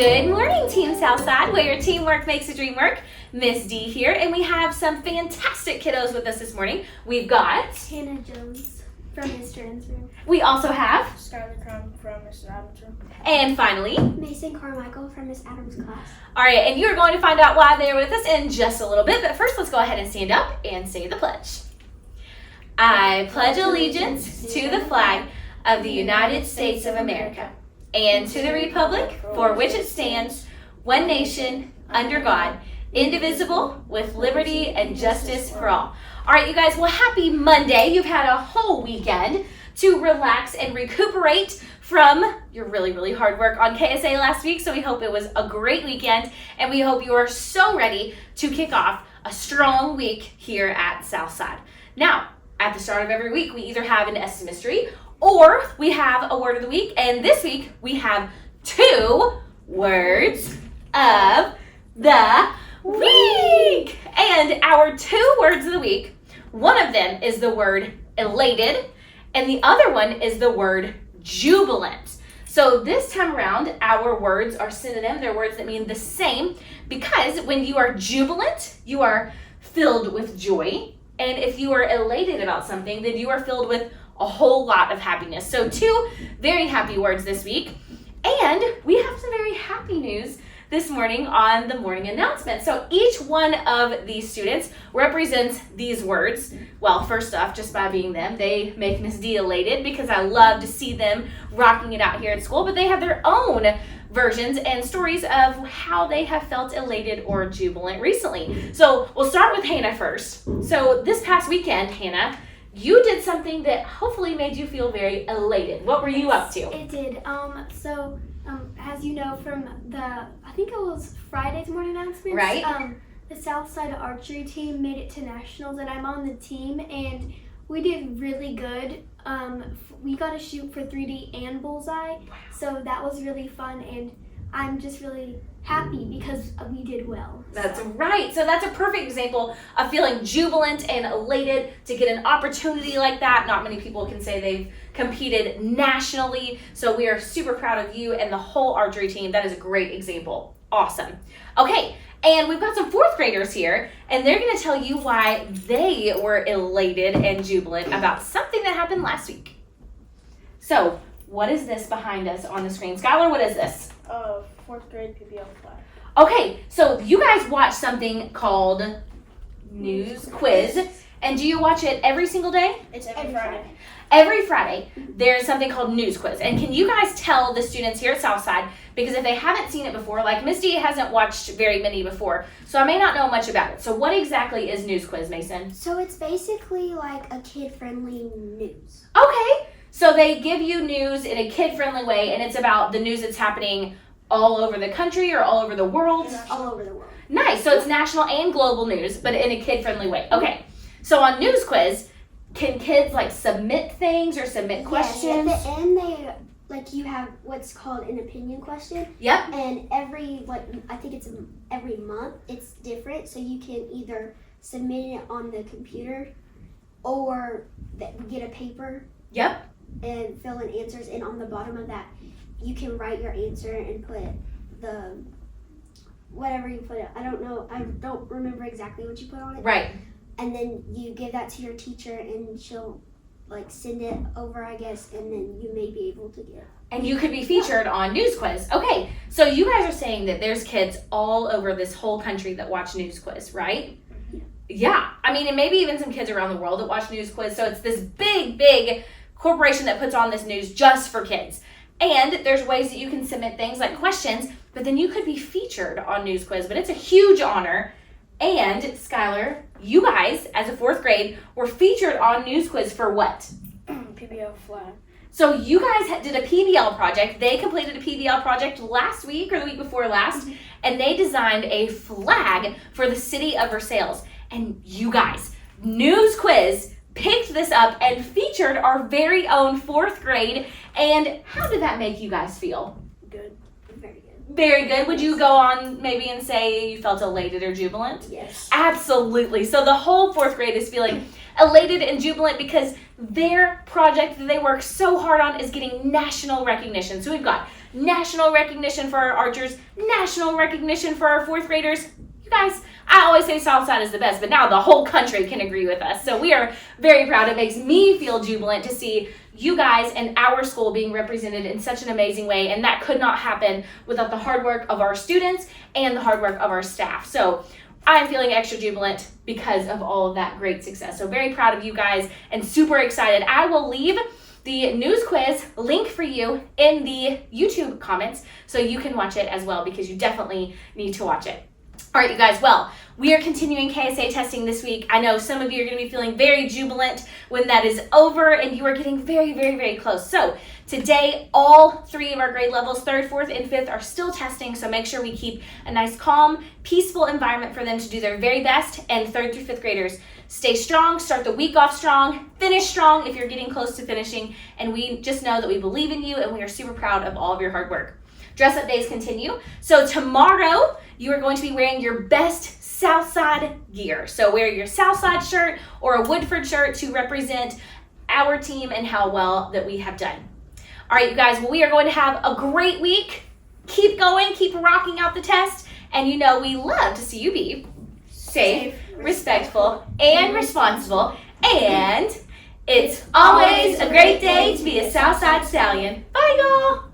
Good morning, Team Southside, where your teamwork makes the dream work. Miss D here, and we have some fantastic kiddos with us this morning. We've got Hannah Jones from Mr. Ann's room. We also have Skylar Crum from Mrs. Adams' room. And finally, Mason Carmichael from Miss Adams' class. All right, and you're going to find out why they're with us in just a little bit. But first, let's go ahead and stand up and say the pledge. I pledge allegiance to the flag of the United States of America and to the republic for which it stands, one nation, under God, indivisible, with liberty and justice for all. All right, you guys, well, happy Monday. You've had a whole weekend to relax and recuperate from your really, really hard work on KSA last week. So we hope it was a great weekend, and we hope you are so ready to kick off a strong week here at Southside. Now, at the start of every week, we either have an S mystery or we have a word of the week, and this week we have 2 words of the week. And our 2 words of the week, one of them is the word elated, and the other one is the word jubilant. So this time around, our words are synonym. They're words that mean the same, because when you are jubilant, you are filled with joy. And if you are elated about something, then you are filled with a whole lot of happiness. So 2 very happy words this week. And we have some very happy news this morning on the morning announcement. So each one of these students represents these words. Well, first off, just by being them, they make Miss D elated because I love to see them rocking it out here at school, but they have their own versions and stories of how they have felt elated or jubilant recently. So we'll start with Hannah first. So this past weekend, Hannah, you did something that hopefully made you feel very elated. What were you up to? It did. As you know from I think it was Friday's morning announcements. Right. The Southside archery team made it to nationals, and I'm on the team, and we did really good. We got to shoot for 3D and bullseye, so that was really fun, and I'm just really happy because we did well. That's right. So that's a perfect example of feeling jubilant and elated to get an opportunity like that. Not many people can say they've competed nationally. So we are super proud of you and the whole archery team. That is a great example. Awesome. Okay, and we've got some 4th graders here, and they're going to tell you why they were elated and jubilant about something that happened last week. So what is this behind us on the screen? Skylar, what is this? 4th grade PBL flag. Okay, so you guys watch something called News Quiz, and do you watch it every single day? It's every Friday. Every Friday, there's something called News Quiz. And can you guys tell the students here at Southside, because if they haven't seen it before, like Miss D hasn't watched very many before, so I may not know much about it. So what exactly is News Quiz, Mason? So it's basically like a kid-friendly news. Okay, so they give you news in a kid-friendly way, and it's about the news that's happening all over the country or all over the world? All over the world. Nice. So it's national and global news, but in a kid-friendly way. Okay. So on News Quiz, can kids submit things or submit questions? Yes, at the end you have what's called an opinion question. Yep. And I think it's every month it's different, so you can either submit it on the computer or get a paper. Yep. And fill in answers, and on the bottom of that you can write your answer and put the whatever you put it. I don't remember exactly what you put on it. Right. And then you give that to your teacher, and she'll send it over, I guess, and then you may be able to get. And you could be featured on News Quiz. Okay, so you guys are saying that there's kids all over this whole country that watch News Quiz, right? Yeah. I mean, and maybe even some kids around the world that watch News Quiz. So it's this big, big corporation that puts on this news just for kids. And there's ways that you can submit things like questions, but then you could be featured on News Quiz. But it's a huge honor. And Skylar, you guys, as a 4th grade, were featured on News Quiz for what? PBL flag. So you guys did a PBL project. They completed a PBL project last week or the week before last, and they designed a flag for the city of Versailles. And you guys, News Quiz picked this up and featured our very own 4th grade. And how did that make you guys feel? Good. Very good. Very good. Would you go on maybe and say you felt elated or jubilant? Yes. Absolutely. So the whole 4th grade is feeling elated and jubilant because their project that they work so hard on is getting national recognition. So we've got national recognition for our archers, national recognition for our 4th graders. You guys, I always say Southside is the best, but now the whole country can agree with us. So we are very proud. It makes me feel jubilant to see you guys and our school being represented in such an amazing way, and that could not happen without the hard work of our students and the hard work of our staff. So I'm feeling extra jubilant because of all of that great success. So very proud of you guys and super excited. I will leave the news quiz link for you in the YouTube comments so you can watch it as well, because you definitely need to watch it. All right, you guys, well, we are continuing KSA testing this week. I know some of you are going to be feeling very jubilant when that is over, and you are getting very, very, very close. So today, all 3 of our grade levels, 3rd, 4th, and 5th, are still testing, so make sure we keep a nice, calm, peaceful environment for them to do their very best. And 3rd through 5th graders, stay strong, start the week off strong, finish strong if you're getting close to finishing, and we just know that we believe in you, and we are super proud of all of your hard work. Dress up days continue. So tomorrow, you are going to be wearing your best Southside gear. So wear your Southside shirt or a Woodford shirt to represent our team and how well that we have done. All right, you guys, well, we are going to have a great week. Keep going, keep rocking out the test, and you know we love to see you be safe, respectful, and responsible, and it's always a great day to be a Southside Stallion. Bye, y'all.